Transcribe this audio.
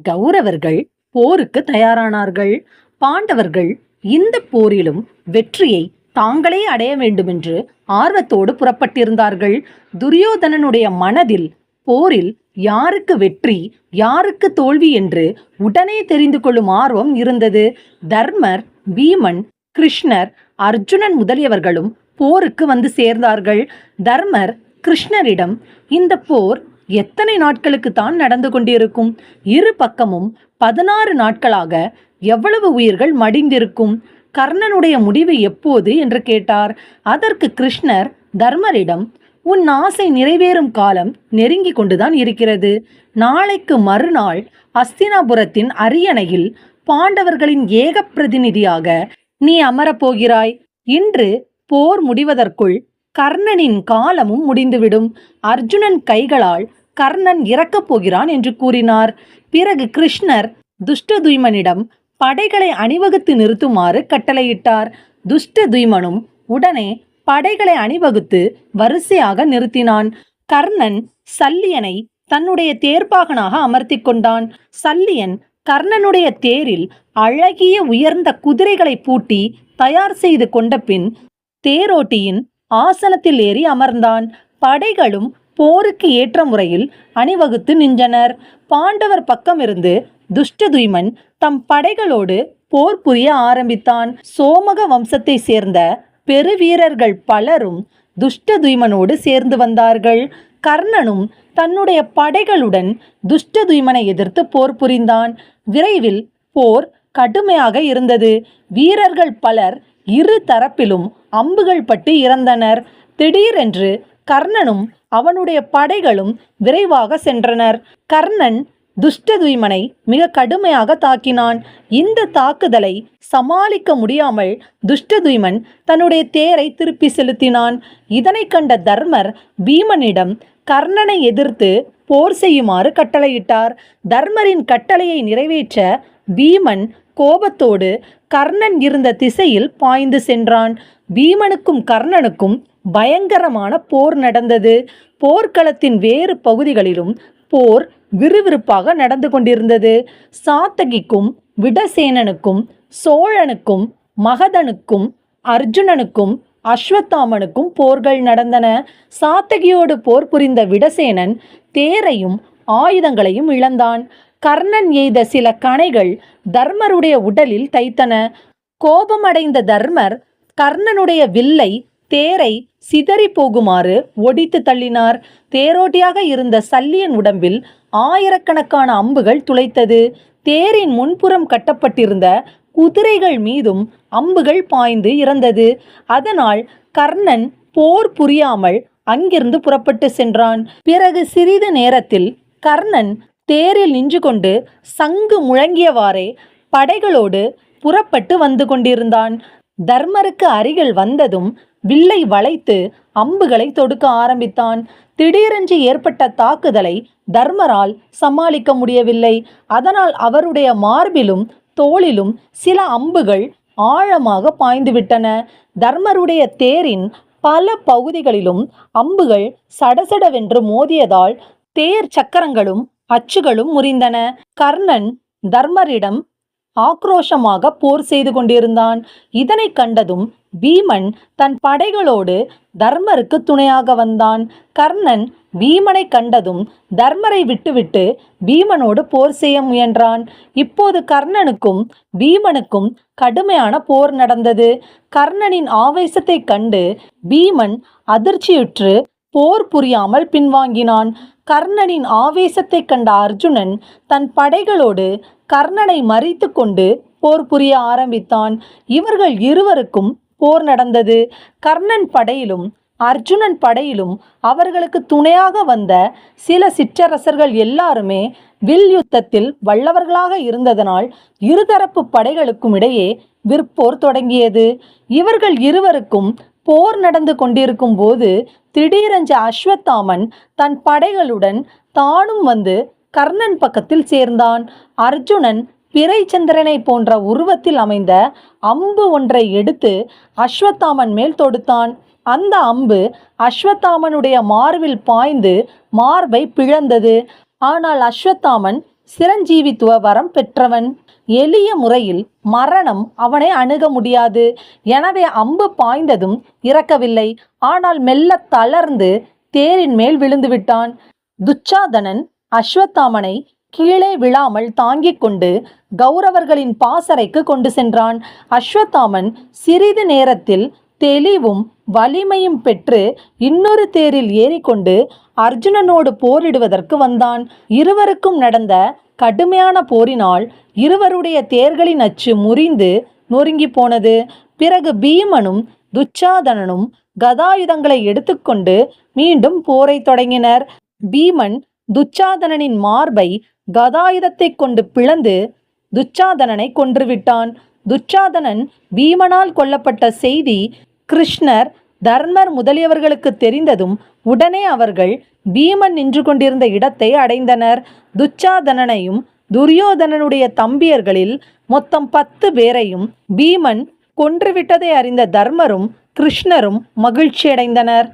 கௌரவர்கள் போருக்கு தயாரானார்கள். பாண்டவர்கள் இந்த போரிலும் வெற்றியை தாங்களே அடைய வேண்டுமென்று ஆர்வத்தோடு புறப்பட்டிருந்தார்கள். துரியோதனனுடைய மனதில் போரில் யாருக்கு வெற்றி யாருக்கு தோல்வி என்று உடனே தெரிந்து கொள்ளும் ஆர்வம் இருந்தது. தர்மர், பீமன், கிருஷ்ணர், அர்ஜுனன் முதலியவர்களும் போருக்கு வந்து சேர்ந்தார்கள். தர்மர் கிருஷ்ணரிடம், இந்த போர் எத்தனை நாட்களுக்கு தான் நடந்து கொண்டிருக்கும்? இரு பக்கமும் 16 நாட்களாக எவ்வளவு உயிர்கள் மடிந்திருக்கும்? கர்ணனுடைய முடிவு எப்போது என்று கேட்டார். அதற்கு கிருஷ்ணர் தர்மரிடம், உன் ஆசை நிறைவேறும் காலம் நெருங்கி கொண்டுதான் இருக்கிறது. நாளைக்கு மறுநாள் அஸ்தினாபுரத்தின் அரியணையில் பாண்டவர்களின் ஏக பிரதிநிதியாக நீ அமரப்போகிறாய். இன்று போர் முடிவதற்குள் கர்ணனின் காலமும் முடிந்துவிடும். அர்ஜுனன் கைகளால் கர்ணன் இறக்கப் போகிறான் என்று கூறினார். பிறகு கிருஷ்ணர் துஷ்டதுய்மனிடம் படைகளை அணிவகுத்து நிறுத்துமாறு கட்டளையிட்டார். துஷ்டதுய்மனும் உடனே படைகளை அணிவகுத்து வரிசையாக நிறுத்தினான். கர்ணன் சல்லியனை தன்னுடைய தேர்ப்பாகனாக அமர்த்தி கொண்டான். சல்லியன் கர்ணனுடைய தேரில் அழகிய உயர்ந்த குதிரைகளை பூட்டி தயார் செய்து கொண்ட பின் தேரோட்டியின் ஆசனத்தில் ஏறி அமர்ந்தான். படைகளும் போருக்கு ஏற்ற முறையில் அணிவகுத்து நின்றனர். பாண்டவர் பக்கமிருந்து துஷ்டதுய்மன் தம் படைகளோடு போர் புரிய ஆரம்பித்தான். சோமக வம்சத்தை சேர்ந்த பெருவீரர்கள் பலரும் துஷ்டதுய்மனோடு சேர்ந்து வந்தார்கள். கர்ணனும் தன்னுடைய படைகளுடன் துஷ்டதுய்மனை எதிர்த்து போர் புரிந்தான். விரைவில் போர் கடுமையாக இருந்தது. வீரர்கள் பலர் இரு தரப்பிலும் அம்புகள் பட்டு இறந்தனர். திடீரென்று கர்ணனும் அவனுடைய படைகளும் விரைவாக சென்றனர். கர்ணன் துஷ்டதுய்மனை மிக கடுமையாக தாக்கினான். இந்த தாக்குதலை சமாளிக்க முடியாமல் துஷ்டதுய்மன் தன்னுடைய தேரை திருப்பி செலுத்தினான். இதனை கண்ட தர்மர் பீமனிடம் கர்ணனை எதிர்த்து போர் செய்யுமாறு கட்டளையிட்டார். தர்மரின் கட்டளையை நிறைவேற்ற பீமன் கோபத்தோடு கர்ணன் இருந்த திசையில் பாய்ந்து சென்றான். பீமனுக்கும் கர்ணனுக்கும் பயங்கரமான போர் நடந்தது. போர்க்களத்தின் வேறு பகுதிகளிலும் போர் விறுவிறுப்பாக நடந்து கொண்டிருந்தது. சாத்தகிக்கும் விடசேனனுக்கும் சோழனுக்கும் மகதனுக்கும் அர்ஜுனனுக்கும் அஸ்வத்தாமனுக்கும் போர்கள் நடந்தன. சாத்தகியோடு போர் புரிந்த விடசேனன் தேரையும் ஆயுதங்களையும் இழந்தான். கர்ணன் எய்த சில கணைகள் தர்மருடைய உடலில் தைத்தன. கோபமடைந்த தர்மர் கர்ணனுடைய வில்லை தேரை சிதறி போகுமாறு ஒடித்து தள்ளினார். தேரோட்டியாக இருந்த சல்லியன் உடம்பில் ஆயிரக்கணக்கான அம்புகள் துளைத்தது. தேரின் முன்புறம் கட்டப்பட்டிருந்த குதிரைகள் மீதும் அம்புகள் பாய்ந்து இறந்தது. அதனால் கர்ணன் போர் புரியாமல் அங்கிருந்து புறப்பட்டு சென்றான். பிறகு சிறிது நேரத்தில் கர்ணன் தேரில் நின்று கொண்டு சங்கு முழங்கியவாறே படைகளோடு புறப்பட்டு வந்து கொண்டிருந்தான். தர்மருக்கு அருகில் வந்ததும் வில்லை வளைத்து அம்புகளை தொடுக்க ஆரம்பித்தான். திடீரென்று ஏற்பட்ட தாக்குதலை தர்மரால் சமாளிக்க முடியவில்லை. அதனால் அவருடைய மார்பிலும் தோளிலும் சில அம்புகள் ஆழமாக பாய்ந்துவிட்டன. தர்மருடைய தேரின் பல பகுதிகளிலும் அம்புகள் சடசடவென்று மோதியதால் தேர் சக்கரங்களும் அச்சுகளும் முறிந்தன. கர்ணன் தர்மரிடம் ஆக்ரோஷமாக போர் செய்து கொண்டிருந்தான். இதனை கண்டதும் பீமன் தன் படைகளோடு தர்மருக்கு துணையாக வந்தான். கர்ணன் பீமனை கண்டதும் தர்மரை விட்டுவிட்டு பீமனோடு போர் செய்ய முயன்றான். இப்போது கர்ணனுக்கும் பீமனுக்கும் கடுமையான போர் நடந்தது. கர்ணனின் ஆவேசத்தை கண்டு பீமன் அதிர்ச்சியுற்று போர் புரியாமல் பின்வாங்கினான். கர்ணனின் ஆவேசத்தை கண்ட அர்ஜுனன் தன் படைகளோடு கர்ணனை மறித்து கொண்டு போர் புரிய ஆரம்பித்தான். இவர்கள் இருவருக்கும் போர் நடந்தது. கர்ணன் படையிலும் அர்ஜுனன் படையிலும் அவர்களுக்கு துணையாக வந்த சில சிற்றரசர்கள் எல்லாருமே வில் யுத்தத்தில் வல்லவர்களாக இருந்ததனால் இருதரப்பு படைகளுக்கும் இடையே விற்போர் தொடங்கியது. இவர்கள் இருவருக்கும் போர் நடந்து கொண்டிருக்கும் போது திடீரென்று அஸ்வத்தாமன் தன் படைகளுடன் தானும் வந்து கர்ணன் பக்கத்தில் சேர்ந்தான். அர்ஜுனன் பிறைச்சந்திரனை போன்ற உருவத்தில் அமைந்த அம்பு ஒன்றை எடுத்து அஸ்வத்தாமன் மேல் தொடுத்தான். அந்த அம்பு அஸ்வத்தாமனுடைய மார்பில் பாய்ந்து மார்பை பிளந்தது. ஆனால் அஸ்வத்தாமன் சிரஞ்சீவித்துவ வரம் பெற்றவன். எளிய முறையில் மரணம் அவனை அணுக முடியாது. எனவே அம்பு பாய்ந்ததும் இறக்கவில்லை. ஆனால் மெல்ல தளர்ந்து தேரின் மேல் விழுந்து விட்டான். துச்சாதனன் அஸ்வத்தாமனை கீழே விழாமல் தாங்கிக் கொண்டு கௌரவர்களின் பாசறைக்கு கொண்டு சென்றான். அஸ்வத்தாமன் சிறிது நேரத்தில் தெளிவும் வலிமையும் பெற்று இன்னொரு தேரில் ஏறிக்கொண்டு அர்ஜுனனோடு போரிடுவதற்கு வந்தான். இருவருக்கும் நடந்த கடுமையான போரினால் இருவருடைய தேர்களின் அச்சு முறிந்து நொறுங்கி போனது. பிறகு பீமனும் துச்சாதனனும் கதாயுதங்களை எடுத்துக்கொண்டு மீண்டும் போரை தொடங்கினர். பீமன் துச்சாதனனின் மார்பை கதாயுதத்தை கொண்டு பிளந்து துச்சாதனனை கொன்றுவிட்டான். துச்சாதனன் பீமனால் கொல்லப்பட்ட செய்தி கிருஷ்ணர், தர்மர் முதலியவர்களுக்கு தெரிந்ததும் உடனே அவர்கள் பீமன் நின்று கொண்டிருந்த இடத்தை அடைந்தனர். துச்சாதனனையும் துரியோதனனுடைய தம்பியர்களில் மொத்தம் 10 பேரையும் பீமன் கொன்றுவிட்டதை அறிந்த தர்மரும் கிருஷ்ணரும் மகிழ்ச்சியடைந்தனர்.